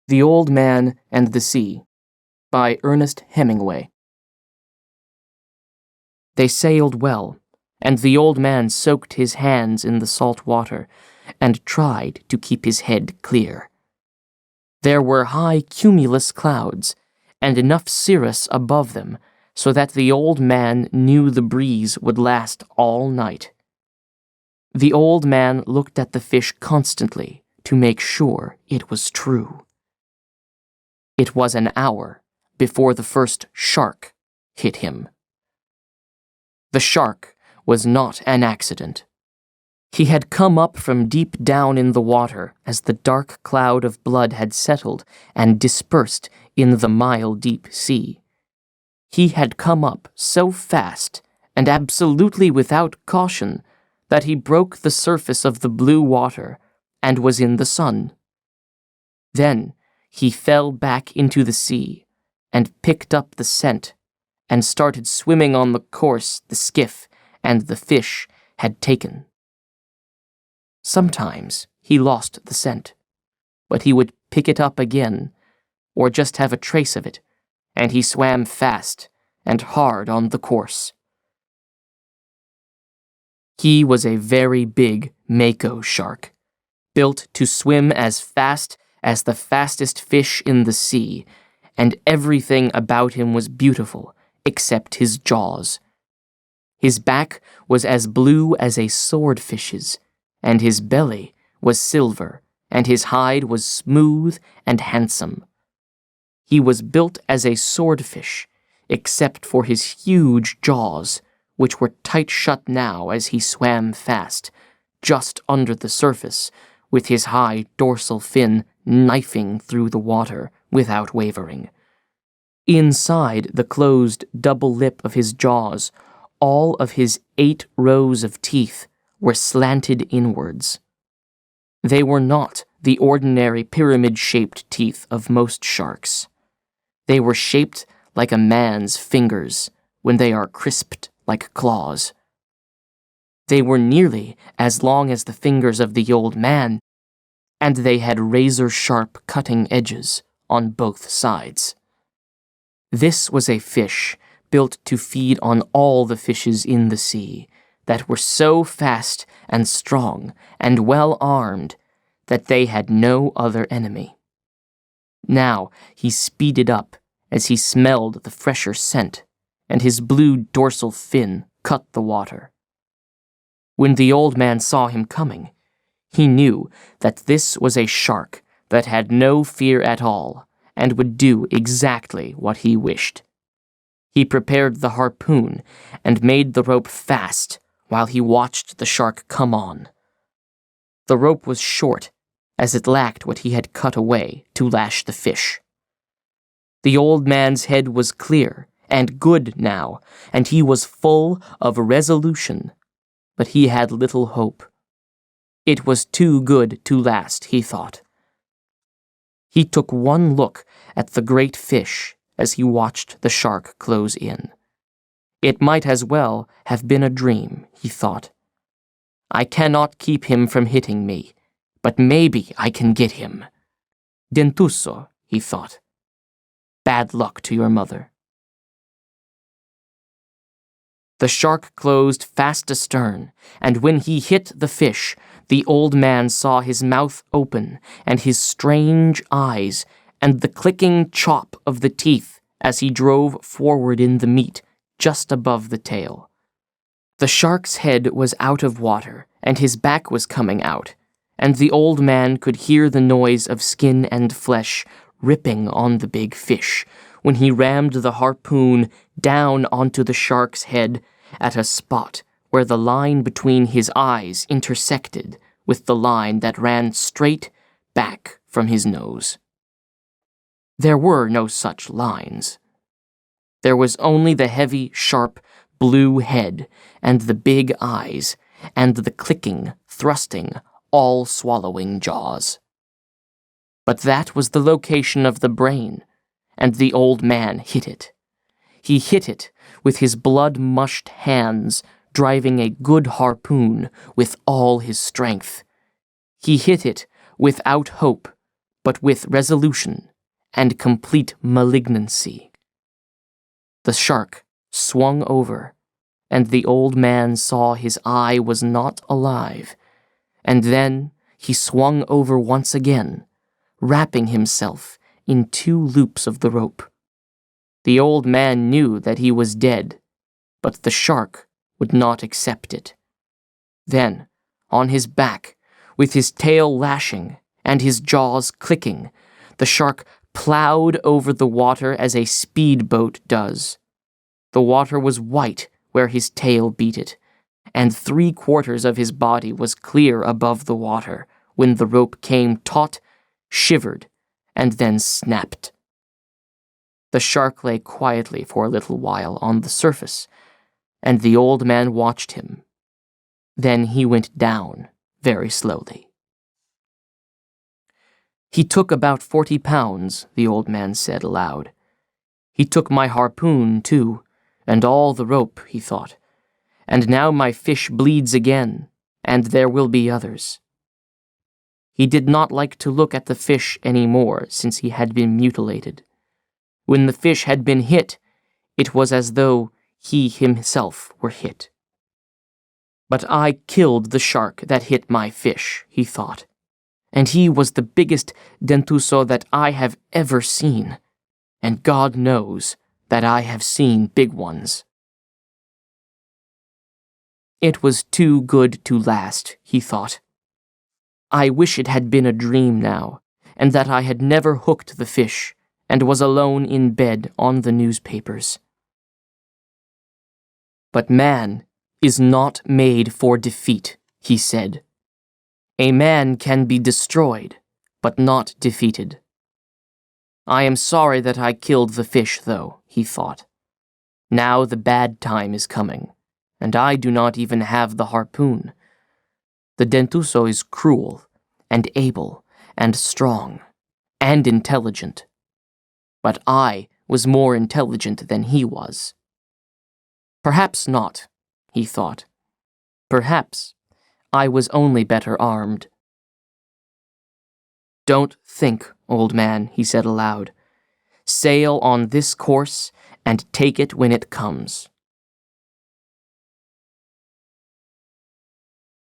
The Old Man and the Sea by Ernest Hemingway. They sailed well, and the old man soaked his hands in the salt water and tried to keep his head clear. There were high cumulus clouds and enough cirrus above them so that the old man knew the breeze would last all night. The old man looked at the fish constantly to make sure it was true. It was an hour before the first shark hit him. The shark was not an accident. He had come up from deep down in the water as the dark cloud of blood had settled and dispersed in the mile-deep sea. He had come up so fast and absolutely without caution that he broke the surface of the blue water and was in the sun. Then he fell back into the sea and picked up the scent and started swimming on the course the skiff and the fish had taken. Sometimes he lost the scent, but he would pick it up again, or just have a trace of it, and he swam fast and hard on the course. He was a very big mako shark, built to swim as fast as the fastest fish in the sea, and everything about him was beautiful except his jaws. His back was as blue as a swordfish's, and his belly was silver, and his hide was smooth and handsome. He was built as a swordfish, except for his huge jaws, which were tight shut now as he swam fast, just under the surface, with his high dorsal fin knifing through the water without wavering. Inside the closed double lip of his jaws, all of his 8 rows of teeth were slanted inwards. They were not the ordinary pyramid-shaped teeth of most sharks. They were shaped like a man's fingers when they are crisped like claws. They were nearly as long as the fingers of the old man, and they had razor-sharp cutting edges on both sides. This was a fish built to feed on all the fishes in the sea that were so fast and strong and well-armed that they had no other enemy. Now he speeded up as he smelled the fresher scent, and his blue dorsal fin cut the water. When the old man saw him coming, he knew that this was a shark that had no fear at all and would do exactly what he wished. He prepared the harpoon and made the rope fast while he watched the shark come on. The rope was short, as it lacked what he had cut away to lash the fish. The old man's head was clear and good now, and he was full of resolution, but he had little hope. It was too good to last, he thought. He took one look at the great fish as he watched the shark close in. It might as well have been a dream, he thought. I cannot keep him from hitting me, but maybe I can get him. Dentuso, he thought. Bad luck to your mother. The shark closed fast astern, and when he hit the fish, the old man saw his mouth open and his strange eyes and the clicking chop of the teeth as he drove forward in the meat just above the tail. The shark's head was out of water and his back was coming out, and the old man could hear the noise of skin and flesh ripping on the big fish when he rammed the harpoon down onto the shark's head at a spot where the line between his eyes intersected with the line that ran straight back from his nose. There were no such lines. There was only the heavy, sharp, blue head and the big eyes and the clicking, thrusting, all-swallowing jaws. But that was the location of the brain, and the old man hit it. He hit it with his blood-mushed hands, driving a good harpoon with all his strength. He hit it without hope, but with resolution and complete malignancy. The shark swung over, and the old man saw his eye was not alive, and then he swung over once again, wrapping himself in 2 loops of the rope. The old man knew that he was dead, but the shark would not accept it. Then, on his back, with his tail lashing and his jaws clicking, the shark plowed over the water as a speedboat does. The water was white where his tail beat it, and 3/4 of his body was clear above the water when the rope came taut, shivered, and then snapped. The shark lay quietly for a little while on the surface, and the old man watched him. Then he went down very slowly. "He took about 40 pounds, the old man said aloud. He took my harpoon, too, and all the rope, he thought. And now my fish bleeds again, and there will be others." He did not like to look at the fish any more since he had been mutilated. When the fish had been hit, it was as though he himself were hit. "But I killed the shark that hit my fish," he thought, "and he was the biggest dentuso that I have ever seen, and God knows that I have seen big ones." It was too good to last, he thought. I wish it had been a dream now, and that I had never hooked the fish, and was alone in bed on the newspapers. "But man is not made for defeat," he said. "A man can be destroyed, but not defeated. I am sorry that I killed the fish, though," he thought. "Now the bad time is coming, and I do not even have the harpoon. The dentuso is cruel, and able, and strong, and intelligent. But I was more intelligent than he was. Perhaps not, he thought. Perhaps I was only better armed." "Don't think, old man," he said aloud. "Sail on this course and take it when it comes.